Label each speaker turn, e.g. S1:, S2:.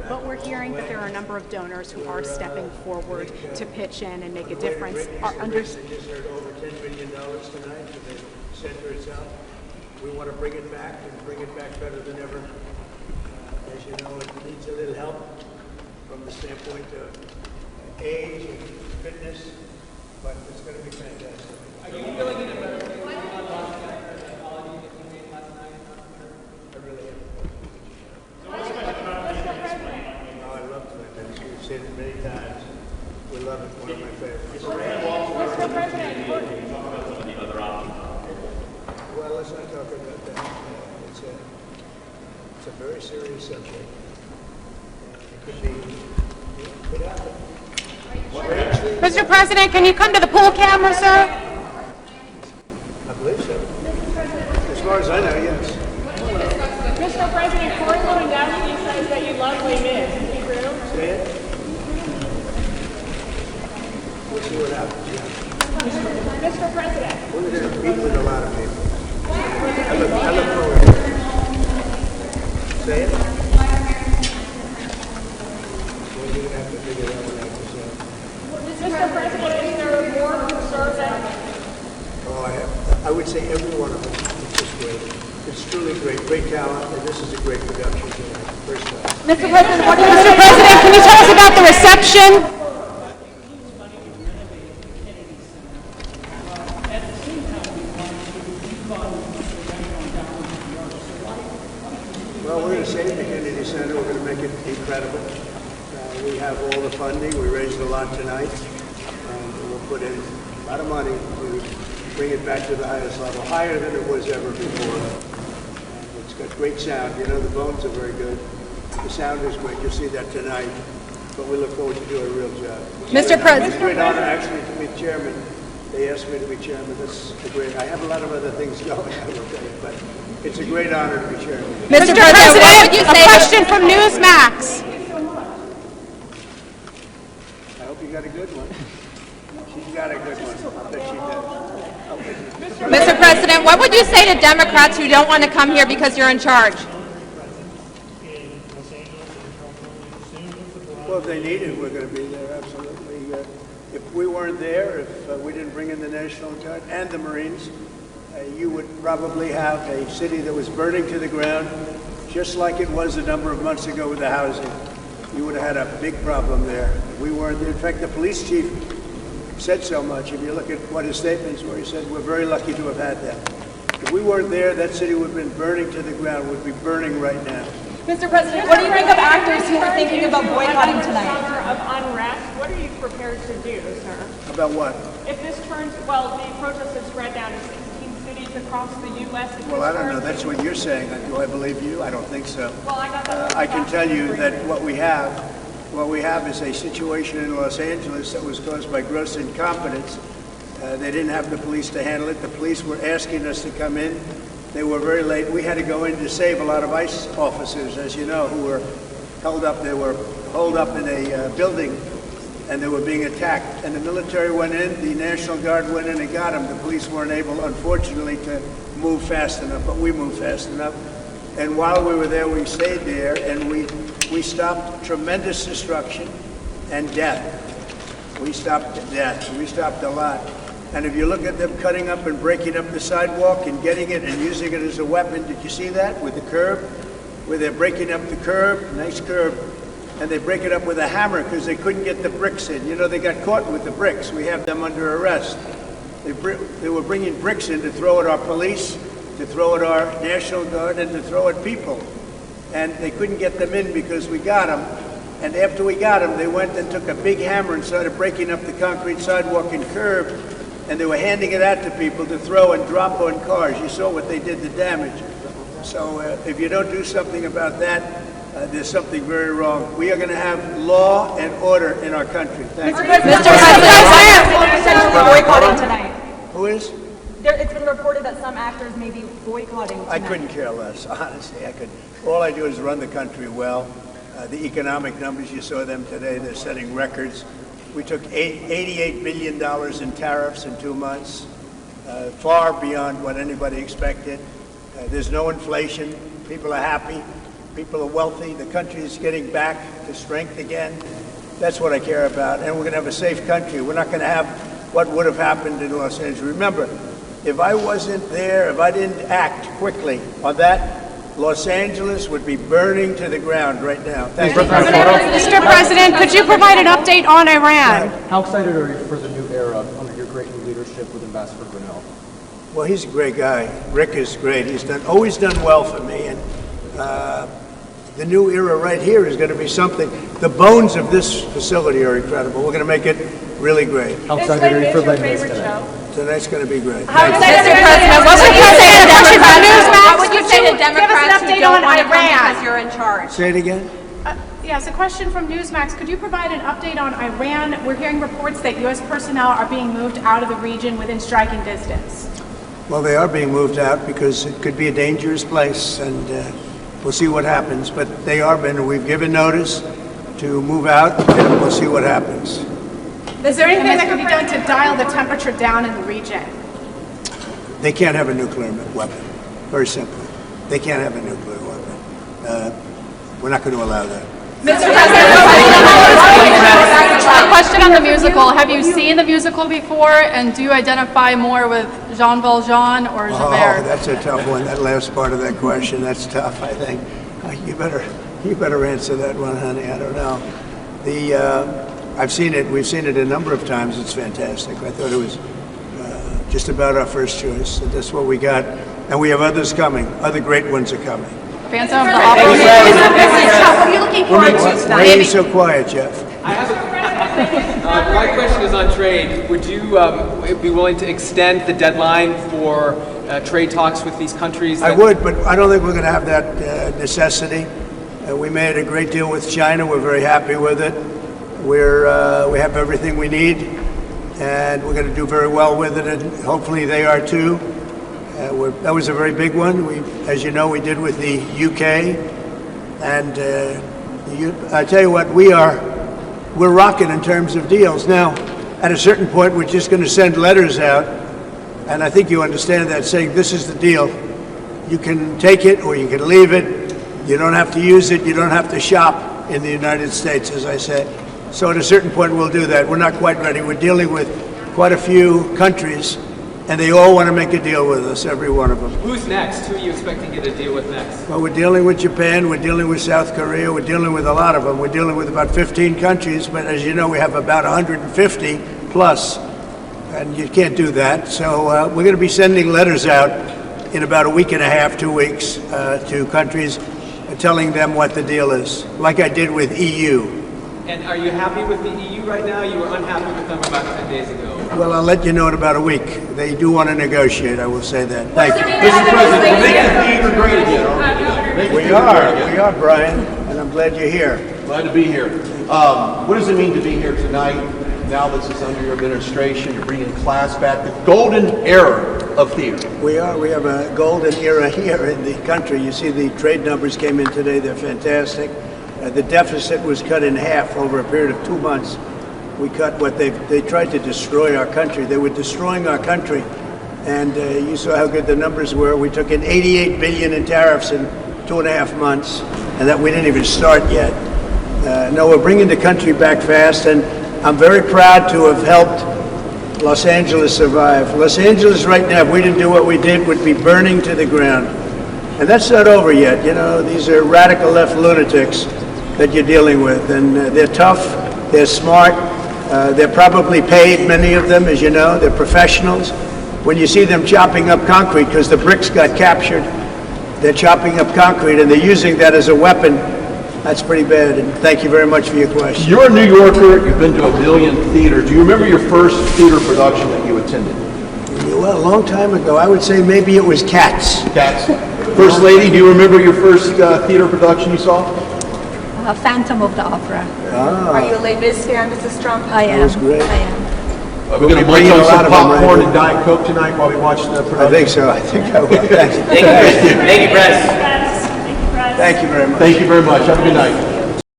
S1: But we're hearing that there are a number of donors who are stepping forward to pitch in and make a difference.
S2: They just heard over $10 billion tonight for the center itself. We want to bring it back and bring it back better than ever. As you know, it needs a little help from the standpoint of age and fitness, but it's going to be fantastic.
S3: Are you feeling it better?
S2: We've seen it many times. We love it. One of my favorites.
S3: Mr. President,
S2: well, let's not talk about that. It's a very serious subject. It could happen.
S1: Mr. President, can you come to the pool camera, sir?
S2: I believe so. As far as I know, yes.
S3: Mr. President, Corey Lewandowski says that you love Les Mis. Is he true?
S2: Say it. We'll see what happens. Yeah.
S3: Mr. President.
S2: We're going to meet with a lot of people. I look forward to it. Say it. We're going to have to figure that one out.
S3: Mr. President, is there more who serve that?
S2: Oh, I would say every one of them is just great. It's truly great talent, and this is a great production tonight. First time.
S1: Mr. President, can you tell us about the reception?
S2: Well, we're going to save the Kennedy Center. We're going to make it incredible. We have all the funding. We raised a lot tonight. We'll put in a lot of money to bring it back to the highest level, higher than it was ever before. It's got great sound. You know, the bones are very good. The sound is great. You'll see that tonight. But we look forward to doing a real job.
S1: Mr. President.
S2: It's a great honor, actually, to be chairman. They asked me to be chairman. That's a great. I have a lot of other things going, I will tell you, but it's a great honor to be chairman.
S1: Mr. President, what would you say? A question from Newsmax.
S2: I hope you got a good one. She's got a good one. I bet she does.
S1: Mr. President, what would you say to Democrats who don't want to come here because you're in charge?
S2: Well, if they need it, we're going to be there, absolutely. If we weren't there, if we didn't bring in the National Guard and the Marines, you would probably have a city that was burning to the ground, just like it was a number of months ago with the housing. You would have had a big problem there. We weren't there. In fact, the police chief said so much. If you look at what his statements were, he said, we're very lucky to have had that. If we weren't there, that city would have been burning to the ground, would be burning right now.
S4: Mr. President, what do you think of actors who are thinking about boycotting tonight?
S3: Summer of unrest, what are you prepared to do, sir?
S2: About what?
S3: If this turns, well, the protests have spread down to 16 cities across the U.S.
S2: Well, I don't know. That's what you're saying. Do I believe you? I don't think so.
S3: Well, I got that.
S2: I can tell you that what we have is a situation in Los Angeles that was caused by gross incompetence. They didn't have the police to handle it. The police were asking us to come in. They were very late. We had to go in to save a lot of ICE officers, as you know, who were held up. They were holed up in a building, and they were being attacked. And the military went in, the National Guard went in and got them. The police weren't able, unfortunately, to move fast enough, but we moved fast enough. And while we were there, we stayed there, and we stopped tremendous destruction and death. We stopped death. We stopped a lot. And if you look at them cutting up and breaking up the sidewalk and getting it and using it as a weapon, did you see that with the curb? Where they're breaking up the curb, nice curb, and they break it up with a hammer because they couldn't get the bricks in. You know, they got caught with the bricks. We have them under arrest. They were bringing bricks in to throw at our police, to throw at our National Guard, and to throw at people. And they couldn't get them in because we got them. And after we got them, they went and took a big hammer and started breaking up the concrete sidewalk and curb. And they were handing it out to people to throw and drop on cars. You saw what they did, the damage. So if you don't do something about that, there's something very wrong. We are going to have law and order in our country. Thank you.
S4: Mr. President, boycotting tonight.
S2: Who is?
S4: It's been reported that some actors may be boycotting tonight.
S2: I couldn't care less, honestly. All I do is run the country well. The economic numbers, you saw them today, they're setting records. We took $88 billion in tariffs in 2 months, far beyond what anybody expected. There's no inflation. People are happy. People are wealthy. The country is getting back to strength again. That's what I care about. And we're going to have a safe country. We're not going to have what would have happened in Los Angeles. Remember, if I wasn't there, if I didn't act quickly on that, Los Angeles would be burning to the ground right now. Thank you.
S1: Mr. President, could you provide an update on Iran?
S5: How excited are you for the new era under your great new leadership with Ambassador Grinnell?
S2: Well, he's a great guy. Rick is great. He's always done well for me. And the new era right here is going to be something. The bones of this facility are incredible. We're going to make it really great.
S5: How excited are you for Les Mis tonight?
S2: Tonight's going to be great.
S4: Mr. President,
S1: Mr. President, question from Newsmax.
S4: what would you say to
S1: Give us an
S4: Democrats who
S1: update
S4: don't
S1: on
S4: want to come
S1: Iran?
S4: because you're in charge?
S2: Say it again.
S1: Yes, a question from Newsmax. Could you provide an update on Iran? We're hearing reports that U.S. personnel are being moved out of the region within striking distance.
S2: Well, they are being moved out because it could be a dangerous place, and we'll see what happens. But they are been. We've given notice to move out, and we'll see what happens.
S1: Is there anything that could be done to dial the temperature down in the region?
S2: They can't have a nuclear weapon. Very simple. They can't have a nuclear weapon. We're not going to allow that.
S4: Mr. President,
S6: A question on the musical. Have you seen the musical before, and do you identify more with Jean Valjean or
S2: Oh,
S6: Javert?
S2: that's a tough one. That last part of that question, that's tough, I think. You better answer that one, honey. I don't know. I've seen it. We've seen it a number of times. It's fantastic. I thought it was just about our first choice. So that's what we got. And we have others coming. Other great ones are coming.
S6: Fans of the opera.
S4: what are you looking forward to
S2: Why are you
S4: tonight?
S2: so quiet, Jeff?
S7: My question is on trade. Would you be willing to extend the deadline for trade talks with these countries?
S2: I would, but I don't think we're going to have that necessity. We made a great deal with China. We're very happy with it. We have everything we need, and we're going to do very well with it, and hopefully they are too. That was a very big one. As you know, we did with the UK, and I tell you what, we're rocking in terms of deals. Now, at a certain point, we're just going to send letters out, and I think you understand that, saying this is the deal. You can take it or you can leave it. You don't have to use it. You don't have to shop in the United States, as I said. So at a certain point, we'll do that. We're not quite ready. We're dealing with quite a few countries, and they all want to make a deal with us, every one of them.
S7: Who's next? Who are you expecting to get a deal with next?
S2: Well, we're dealing with Japan, we're dealing with South Korea, we're dealing with a lot of them. We're dealing with about 15 countries, but as you know, we have about 150 plus, and you can't do that. So we're going to be sending letters out in about a week and a half, 2 weeks, to countries, telling them what the deal is, like I did with EU.
S7: And are you happy with the EU right now? You were unhappy with them about 10 days ago.
S2: Well, I'll let you know in about a week. They do want to negotiate, I will say that. Thank you.
S8: Mr. President, we're making the theater great again, aren't we?
S2: We are, Brian, and I'm glad you're here.
S8: Glad to be here. What does it mean to be here tonight? Now this is under your administration, you're bringing class back, the golden era of theater.
S2: We have a golden era here in the country. You see the trade numbers came in today, they're fantastic. The deficit was cut in half over a period of 2 months. We cut what they tried to destroy our country. They were destroying our country. And you saw how good the numbers were. We took in $88 billion in tariffs in 2.5 months, and that we didn't even start yet. No, we're bringing the country back fast, and I'm very proud to have helped Los Angeles survive. Los Angeles right now, if we didn't do what we did, would be burning to the ground. And that's not over yet. You know, these are radical left lunatics that you're dealing with, and they're tough, they're smart, they're probably paid, many of them, as you know, they're professionals. When you see them chopping up concrete, because the bricks got captured, they're chopping up concrete and they're using that as a weapon. That's pretty bad, and thank you very much for your question.
S8: You're a New Yorker, you've been to a billion theaters. Do you remember your first theater production that you attended?
S2: Well, a long time ago, I would say maybe it was Cats.
S8: Cats. First Lady, do you remember your first theater production you saw?
S9: Phantom of the Opera.
S4: Are you a Les Mis fan, Mrs. Trump?
S9: I am.
S2: was great.
S9: I am.
S8: We're going to
S2: bringing
S8: munch
S2: a
S8: on
S2: lot
S8: some
S2: of them right
S8: popcorn
S2: here.
S8: and Diet Coke tonight while we watch the production.
S2: I think so. I think I will. Thank you.
S7: Thank you, Press.
S2: Thank you very much.
S8: Thank you very much. Have a good night.